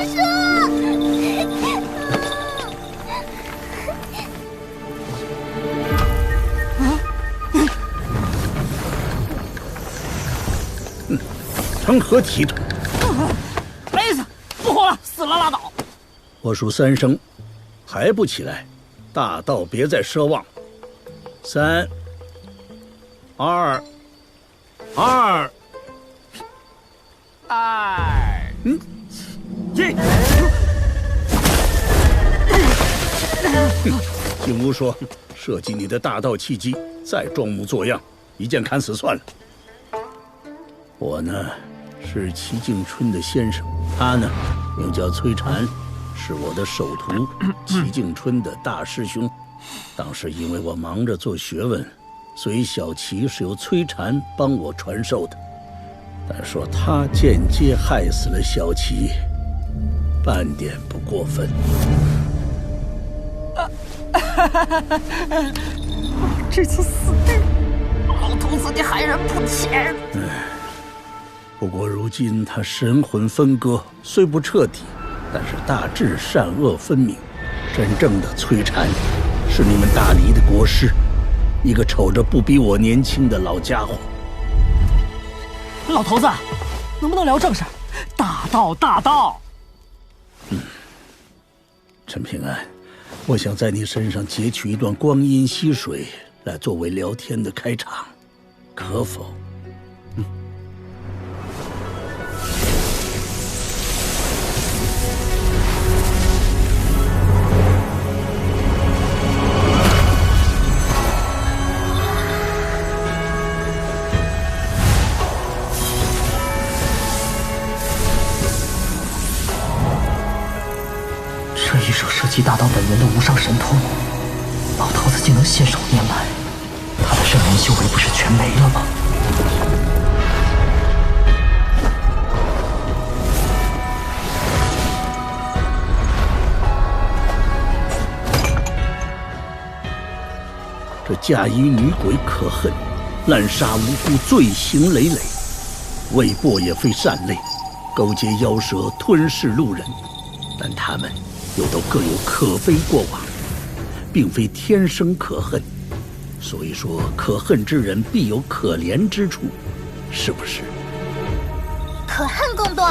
师叔。成何体统！没死，不活了，死了拉倒。我数3声，还不起来，大道别再奢望。3、2、2。景无说，设计你的大道契机，再装模作样，一剑砍死算了。我呢，是齐敬春的先生，他呢，名叫崔禅，是我的首徒，齐敬春的大师兄。当时因为我忙着做学问，所以小齐是由崔禅帮我传授的。但说他间接害死了小齐，半点不过分。这次死定了！老头子，你害人不浅。不过如今他神魂分割，虽不彻底，但是大致善恶分明。真正的崔禅，是你们大黎的国师，一个瞅着不比我年轻的老家伙。老头子，能不能聊正事？大道，大道。陈平安，我想在你身上截取一段光阴溪水，来作为聊天的开场，可否？这一手涉及大道本源的无上神通，老头子竟能信手拈来，他的圣人修为不是全没了吗？这嫁衣女鬼可恨，滥杀无辜，罪行累累。魏薄也非善类，勾结妖蛇，吞噬路人，但他们又都各有可悲过往，并非天生可恨。所以说，可恨之人必有可怜之处，是不是？可恨更多。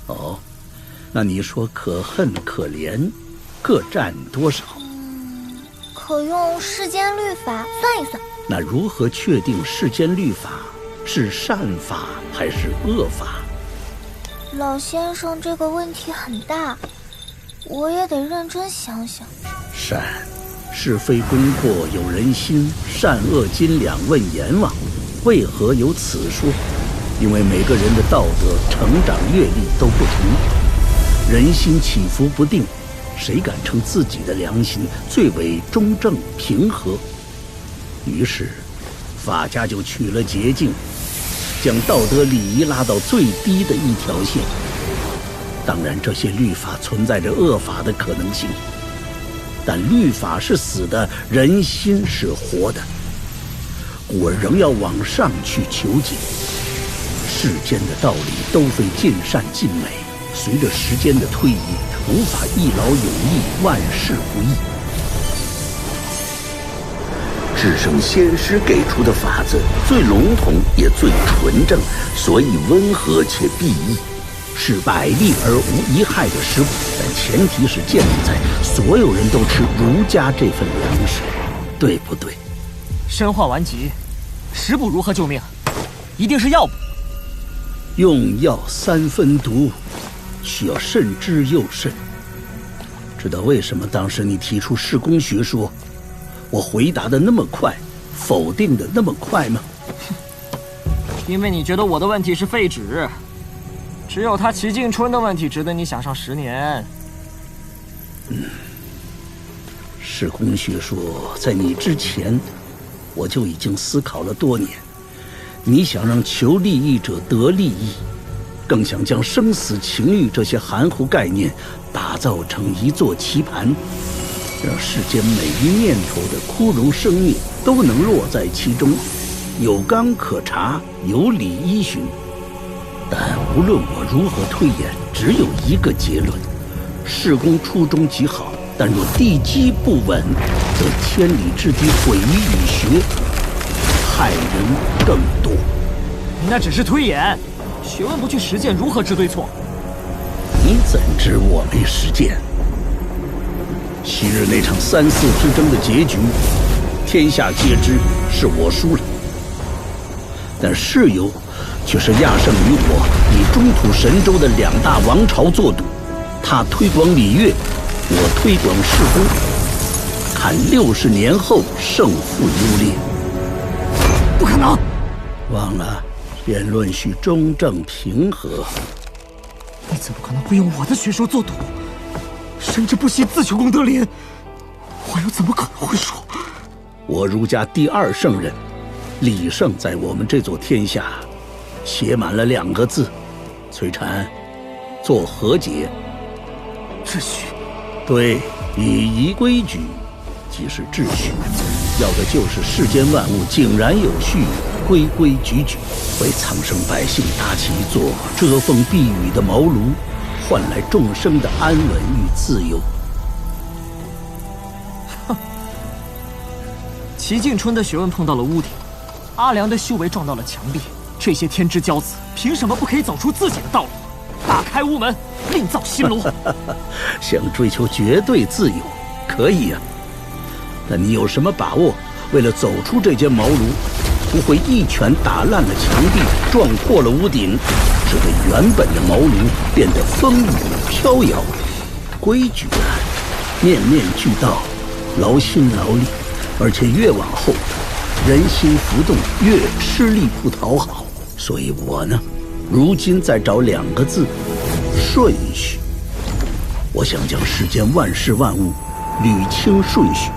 哦，那你说可恨可怜各占多少？可用世间律法算一算。那如何确定世间律法是善法还是恶法？老先生这个问题很大，我也得认真想想。善，是非功过有人心，善恶斤两问阎王。为何有此说？因为每个人的道德成长阅历都不同，人心起伏不定，谁敢称自己的良心最为中正平和？于是法家就取了捷径，将道德礼仪拉到最低的一条线。当然，这些律法存在着恶法的可能性，但律法是死的，人心是活的，故而仍要往上去求解。世间的道理都非尽善尽美，随着时间的推移，无法一劳永逸，万事不易。至圣先师给出的法子最笼统也最纯正，所以温和且裨益，是百利而无一害的食谱，但前提是建立在所有人都吃儒家这份粮食，对不对？身患顽疾，食补如何救命？一定是药补。用药三分毒，需要慎之又慎。知道为什么当时你提出世公学说，我回答的那么快，否定的那么快吗？因为你觉得我的问题是废纸，只有他齐敬春的问题值得你想上10年。世公学说在你之前，我就已经思考了多年。你想让求利益者得利益，更想将生死情欲这些含糊概念打造成一座棋盘，让世间每一念头的枯荣生灭都能落在其中，有纲可查，有理依循。但无论我如何推演，只有一个结论：世公初衷极好，但若地基不稳，则千里之堤毁于蚁穴，害人更多。你那只是推演，学问不去实践，如何知对错？你怎知我没实践？昔日那场3、4之争的结局，天下皆知是我输了，但事由却是亚圣与我以中土神州的2大王朝作赌，他推广礼乐，我推广世功，看60年后胜负优劣。不可能！忘了，辩论需中正平和。你怎么可能会用我的学说做赌？甚至不惜自求功德林，我又怎么可能会输？我儒家第2圣人，李胜在我们这座天下写满了2个字：崔禅，做和解。秩序。对，礼仪规矩即是秩序，要的就是世间万物井然有序，规规矩矩，为苍生百姓搭起一座遮风避雨的茅庐，换来众生的安稳与自由。齐敬春的学问碰到了屋顶，阿良的修为撞到了墙壁，这些天之骄子凭什么不可以走出自己的道路，打开屋门，另造新炉？想追求绝对自由，可以呀，但你有什么把握，为了走出这间茅庐，不会一拳打烂了墙壁，撞破了屋顶，使得原本的茅庐变得风雨飘摇？规矩啊，面面俱到，劳心劳力，而且越往后，人心浮动，越吃力不讨好。所以我呢，如今在找2个字：顺序。我想将世间万事万物捋清顺序，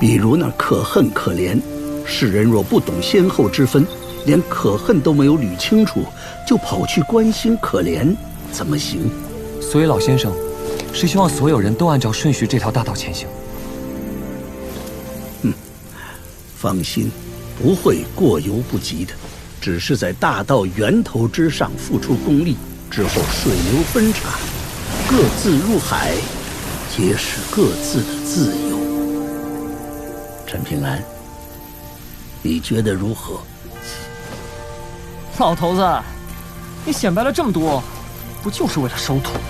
比如那可恨可怜，世人若不懂先后之分，连可恨都没有捋清楚，就跑去关心可怜，怎么行？所以老先生是希望所有人都按照顺序这条大道前行。放心，不会过犹不及的，只是在大道源头之上付出功力，之后水流分叉，各自入海，皆是各自的自由。陈平安，你觉得如何？老头子，你显摆了这么多，不就是为了收徒吗？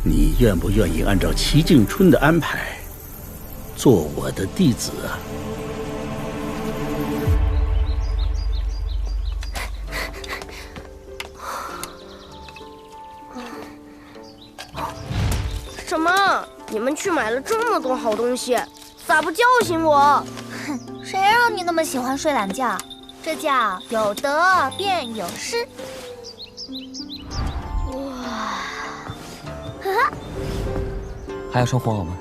你愿不愿意按照齐敬春的安排，做我的弟子啊？什么？你们去买了这么多好东西，咋不叫醒我？哼，谁让你那么喜欢睡懒觉？这叫有得便有失。哇！还要生火偶吗？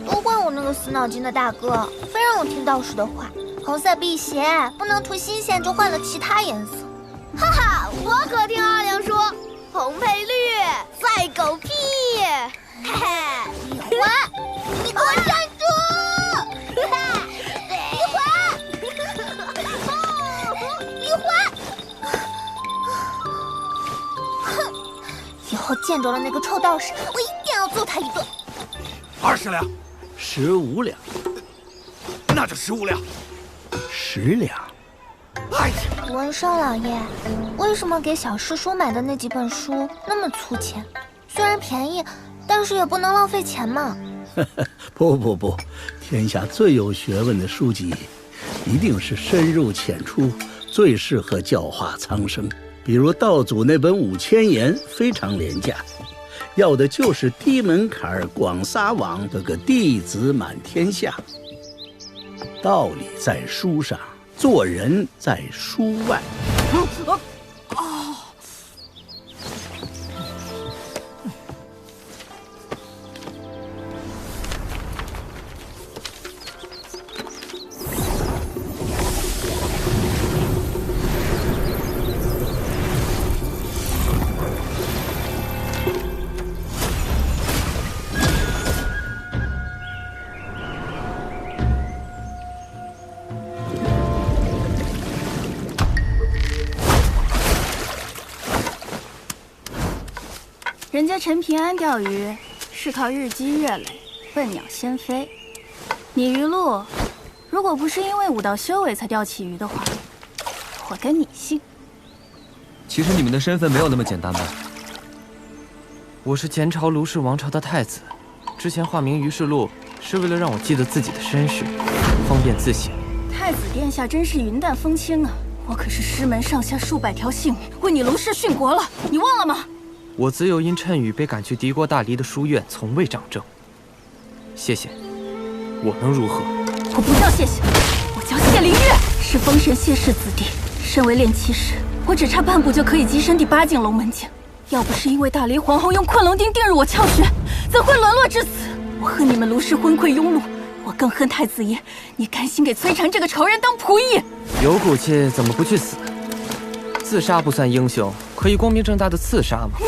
都怪我那个死脑筋的大哥，非让我听道士的话，红色辟邪，不能图新鲜就换了其他颜色。哈哈，我可听阿良说，红配绿，赛狗屁！嘿嘿，李环，你给我站住！李环，李环！哼，以后见着了那个臭道士，我一定要揍他一顿。20两，15两，那就15两，10两。哎呀，文生老爷，为什么给小师叔买的那几本书那么粗浅？虽然便宜，但是也不能浪费钱嘛。不，天下最有学问的书籍，一定是深入浅出，最适合教化苍生。比如道祖那本5000言，非常廉价，要的就是低门槛、广撒网，这个弟子满天下。道理在书上，做人在书外。人家陈平安钓鱼是靠日积月累，笨鸟先飞。你鱼露，如果不是因为武道修为才钓起鱼的话，我跟你姓。其实你们的身份没有那么简单吧？我是前朝卢氏王朝的太子，之前化名于世禄，是为了让我记得自己的身世，方便自省。太子殿下真是云淡风轻啊！我可是师门上下数百条性命，为你卢氏殉国了，你忘了吗？我自幼因谶语被赶去敌国大黎的书院，从未掌政。谢谢，我能如何？我不叫谢谢，我叫谢灵月，是封神谢氏子弟。身为炼气师，我只差半步就可以跻身第8境龙门境。要不是因为大黎皇后用困龙钉钉入我窍穴，怎会沦落至此？我恨你们卢氏昏聩庸碌，我更恨太子爷，你甘心给崔禅这个仇人当仆役？有骨气怎么不去死？自杀不算英雄，可以光明正大的刺杀吗？你，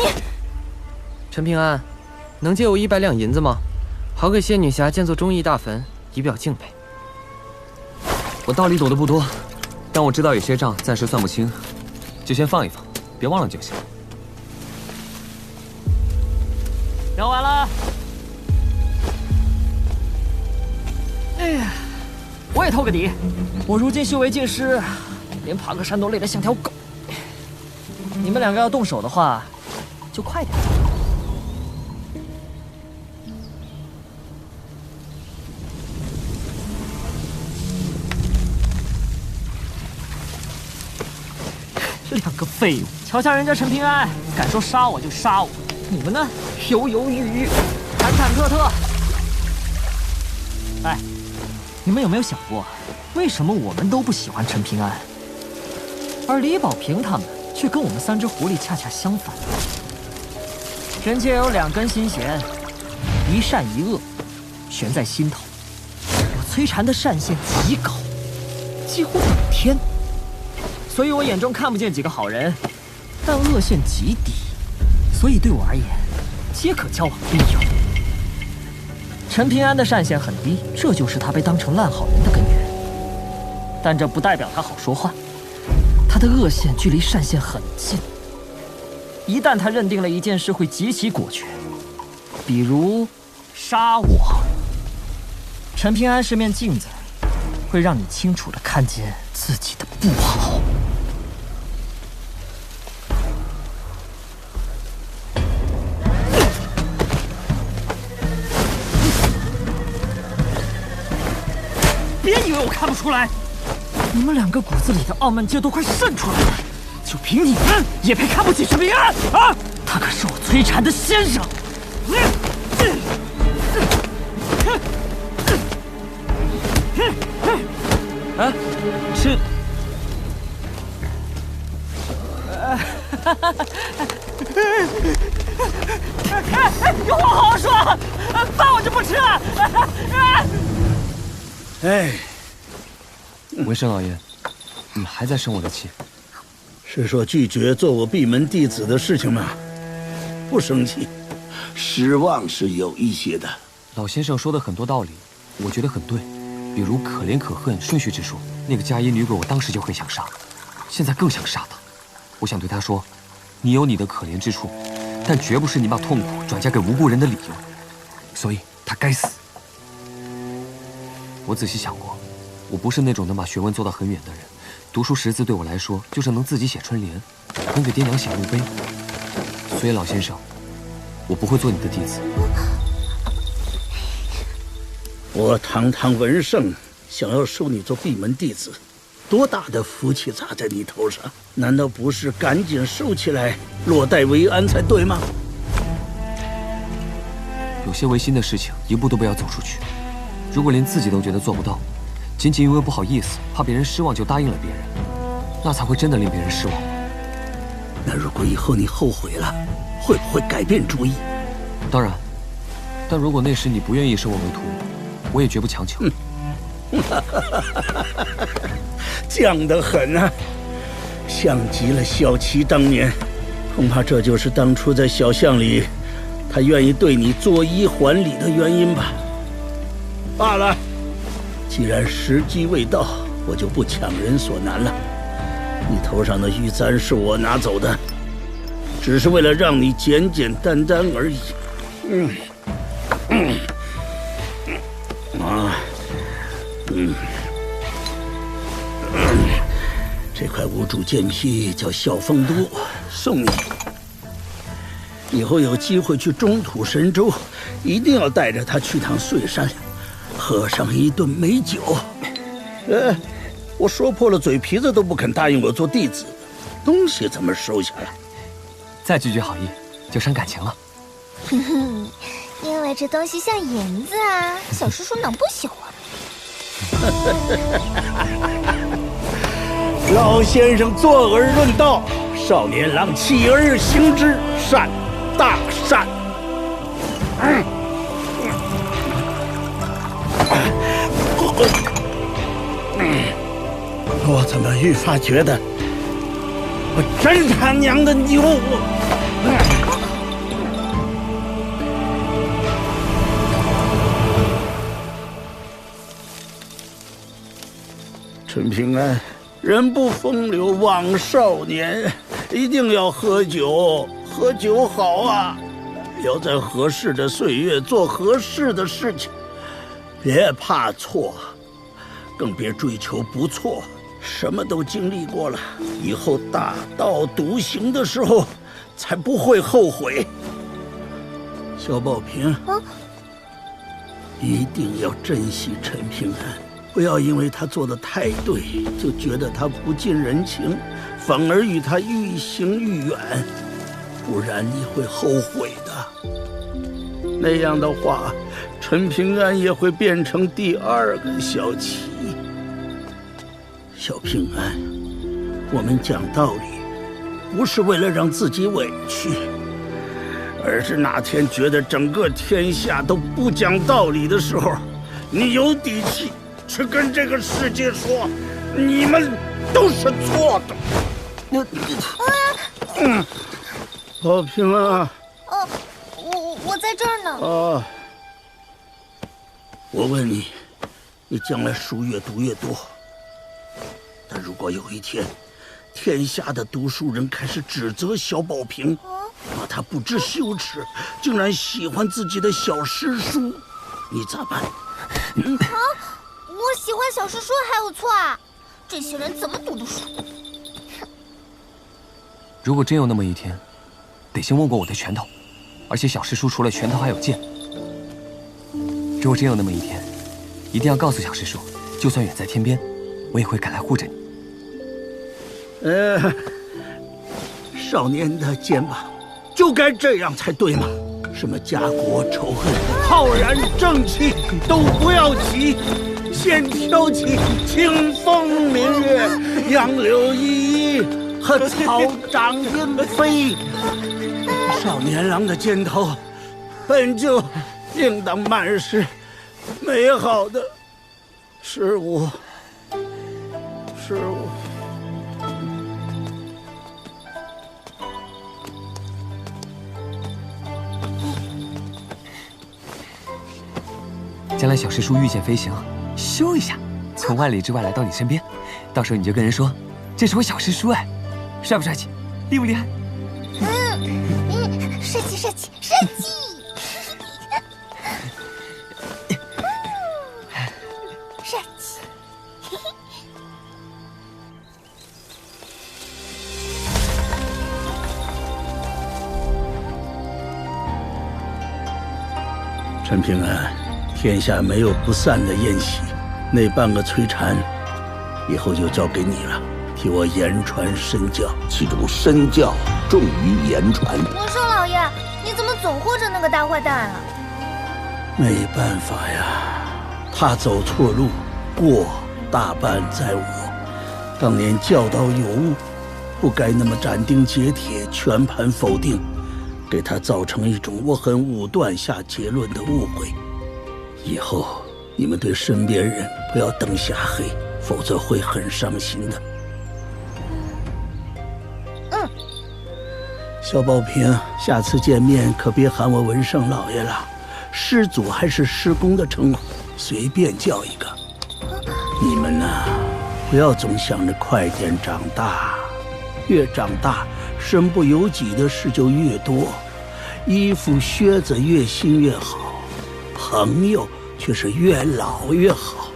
陈平安，能借我100两银子吗？好给谢女侠建座忠义大坟，以表敬佩。我道理懂得不多，但我知道有些账暂时算不清，就先放一放，别忘了就行。聊完了。哎呀，我也透个底，我如今修为尽失，连爬个山都累得像条狗。你们2个要动手的话，就快点。2个废物，瞧瞧人家陈平安，敢说杀我就杀我，你们呢，犹犹豫豫，忐忐忑忑。哎，你们有没有想过，为什么我们都不喜欢陈平安，而李保平他们却跟我们3只狐狸恰恰相反？人家有2根心弦，一善一恶，悬在心头。我崔禅的善线极高，几乎顶天。所以我眼中看不见几个好人，但恶线极低，所以对我而言，皆可交往密友。陈平安的善线很低，这就是他被当成烂好人的根源。但这不代表他好说话，他的恶线距离善线很近。一旦他认定了一件事，会极其果决，比如杀我。陈平安是面镜子，会让你清楚地看见自己的不好。别以为我看不出来，你们2个骨子里的傲慢劲都快渗出来了。就凭你们，也配看不起陈平安啊？他可是我崔禅的先生。啊，是。有话好好说，饭我就不吃了。哎，文生老爷，你还在生我的气？是说拒绝做我闭门弟子的事情吗？不生气，失望是有一些的。老先生说的很多道理，我觉得很对。比如可怜可恨顺序之说，那个佳音女鬼，我当时就很想杀，现在更想杀她。我想对她说，你有你的可怜之处，但绝不是你把痛苦转嫁给无辜人的理由。所以她该死。我仔细想过，我不是那种能把学问做到很远的人，读书识字对我来说，就是能自己写春联，能给爹娘写墓碑。所以老先生，我不会做你的弟子。我堂堂文圣想要收你做闭门弟子，多大的福气砸在你头上？难道不是赶紧收起来，落袋为安才对吗？有些违心的事情，一步都不要走出去。如果连自己都觉得做不到，仅仅因为不好意思，怕别人失望就答应了别人，那才会真的令别人失望。那如果以后你后悔了，会不会改变主意？当然，但如果那时你不愿意收我为徒，我也绝不强求。犟得很啊，像极了小琪当年。恐怕这就是当初在小巷里，他愿意对你作揖还礼的原因吧。罢了，既然时机未到，我就不强人所难了。你头上的玉簪是我拿走的，只是为了让你简简单单而已。这块无主剑劈叫小风都，送你。以后有机会去中土神州，一定要带着他去趟穗山，喝上一顿美酒。我说破了嘴皮子都不肯答应我做弟子，东西怎么收下来？再句句好意，就伤感情了。哼哼，因为这东西像银子啊，小叔叔能不喜欢？老先生坐而论道，少年郎起而行之，善，大善。我怎么愈发觉得我真他娘的牛！陈平安，人不风流枉少年，一定要喝酒，喝酒好啊！要在合适的岁月做合适的事情，别怕错，更别追求不错。什么都经历过了，以后大道独行的时候，才不会后悔。小宝平，一定要珍惜陈平安，不要因为他做的太对，就觉得他不近人情，反而与他愈行愈远，不然你会后悔的。那样的话，陈平安也会变成第二个小齐。小平安，我们讲道理，不是为了让自己委屈，而是哪天觉得整个天下都不讲道理的时候，你有底气去跟这个世界说，你们都是错的。小平安。我在这儿呢。我问你，你将来书越读越多。但如果有一天，天下的读书人开始指责小宝平，骂他不知羞耻，竟然喜欢自己的小诗书，你咋办？我喜欢小诗书还有错啊？这些人怎么读的书？如果真有那么一天，得先握过我的拳头，而且小师叔除了拳头还有剑。如果真有那么一天，一定要告诉小师叔，就算远在天边，我也会赶来护着你。少年的肩膀就该这样才对嘛！什么家国仇恨、浩然正气都不要起，先挑起清风明月、杨柳依依和草长莺飞。少年郎的肩头本就应当满是美好的事物。将来小师叔御剑飞行，咻一下，从万里之外来到你身边，到时候你就跟人说，这是我小师叔哎，帅不帅气，厉不厉害？帅气帅气帅气！帅气！陈平安，天下没有不散的宴席，那半个崔禅，以后就交给你了，替我言传身教。其中身教重于言传。我说老爷，你怎么总护着那个大坏蛋啊？没办法呀，他走错路，过大半在我。当年教导有误，不该那么斩钉截铁、全盘否定，给他造成一种我很武断下结论的误会。以后你们对身边人不要灯下黑，否则会很伤心的。小宝平，下次见面可别喊我文圣老爷了，师祖还是师公的称呼，随便叫一个。你们呐，不要总想着快点长大，越长大，身不由己的事就越多，衣服靴子越新越好，朋友却是越老越好。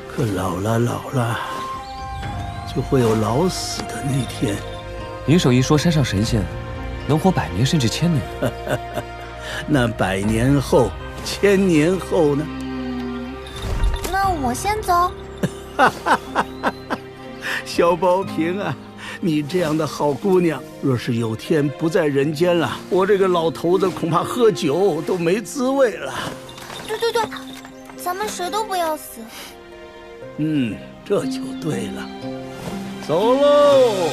可老了，就会有老死的那天。林守一说山上神仙能活100年甚至1000年，那100年后、1000年后呢？那我先走。小宝瓶啊，你这样的好姑娘，若是有天不在人间了，我这个老头子恐怕喝酒都没滋味了。对，咱们谁都不要死。这就对了。走喽。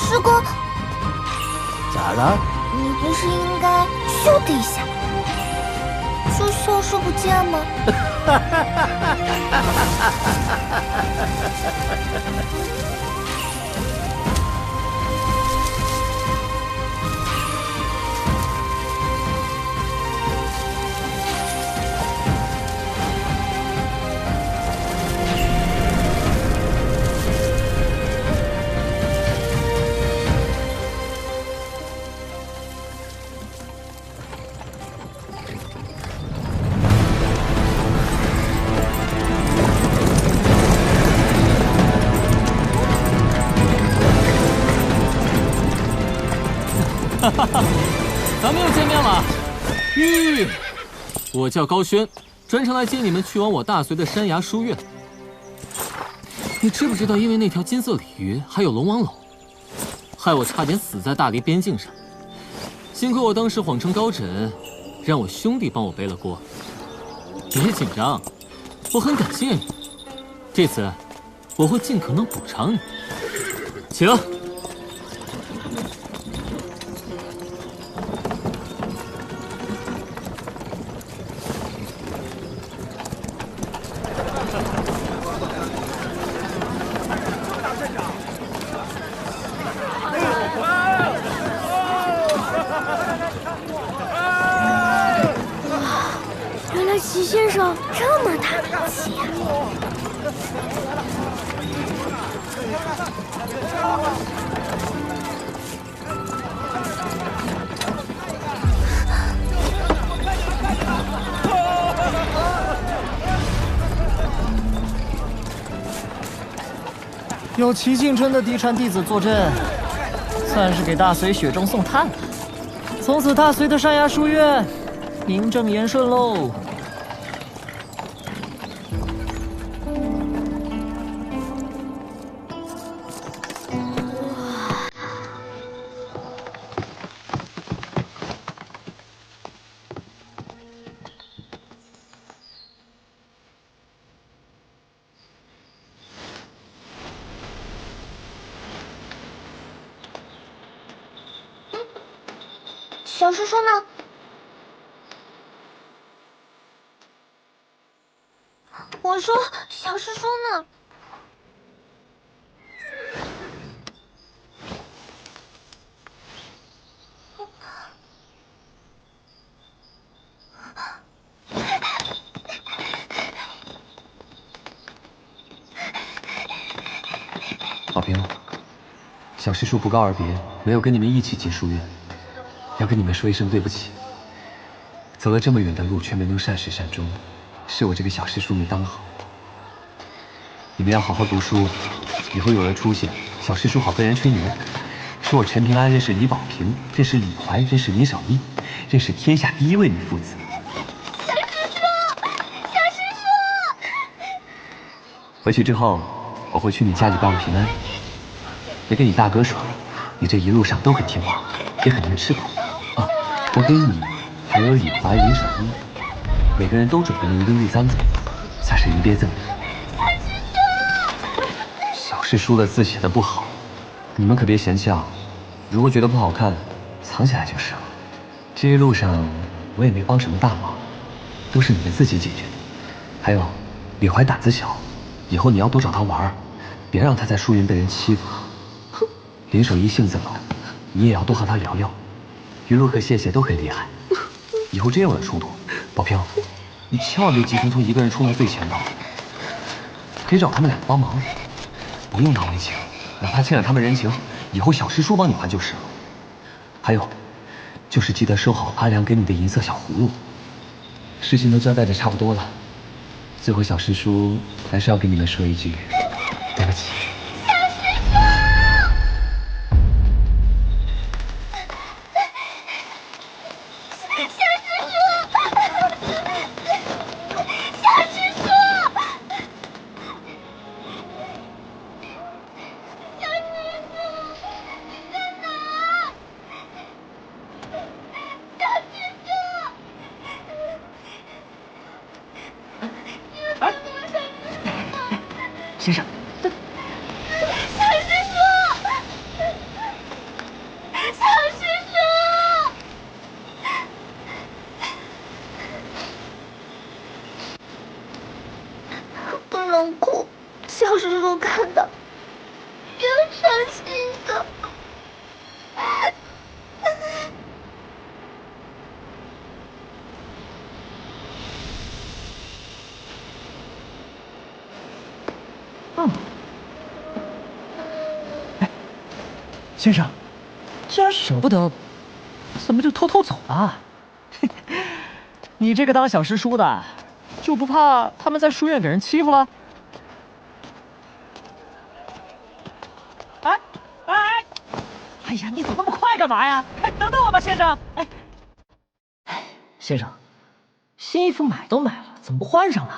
师公，咋了？你不是应该咻的一下就消失不见吗？咱们又见面了。我叫高轩，专程来接你们去往我大隋的山崖书院。你知不知道，因为那条金色鲤鱼还有龙王蝼，害我差点死在大黎边境上。幸亏我当时谎称高枕，让我兄弟帮我背了锅。别紧张，我很感谢你。这次我会尽可能补偿你。请。原来齐先生这么大力气呀！有齐敬春的嫡传弟子坐镇，算是给大隋雪中送炭了。从此大隋的山崖书院名正言顺喽。小师叔呢？我说小师叔呢？宝瓶，小师叔不告而别，没有跟你们一起进书院。要跟你们说一声对不起，走了这么远的路却没能善始善终，是我这个小师叔没当好。你们要好好读书，以后有人出现，小师叔好跟人吹牛，说我陈平安认识李宝平，认识李怀，认识林守一，认识天下第1位女父子。小师叔，小师叔！回去之后，我会去你家里报个平安，也跟你大哥说，你这一路上都很听话，也很能吃苦。我给你，还有李怀、林守一，每个人都准备了1根绿簪子，算是一别赠礼。小师叔的字写的不好，你们可别嫌弃啊。如果觉得不好看，藏起来就是了。这一路上我也没帮什么大忙，都是你们自己解决的。还有，李怀胆子小，以后你要多找他玩，别让他在书院被人欺负。林守一性子冷，你也要多和他聊聊。于洛和谢谢都很厉害，以后真有了冲突，宝平，你千万别急匆匆一个人冲到最前头，可以找他们俩帮忙，不用难为情。哪怕欠了他们人情，以后小师叔帮你还就是了。还有，就是记得收好阿良给你的银色小葫芦。事情都交代的差不多了，最后小师叔还是要跟你们说一句，对不起。先生，小师叔，小师叔，不能哭，小师叔看到要伤心的。先生，既然舍不得，怎么就偷偷走了？你这个当小师叔的，就不怕他们在书院给人欺负了？哎呀，你走那么快干嘛呀？等等我吧，先生。先生，新衣服买都买了，怎么不换上呢？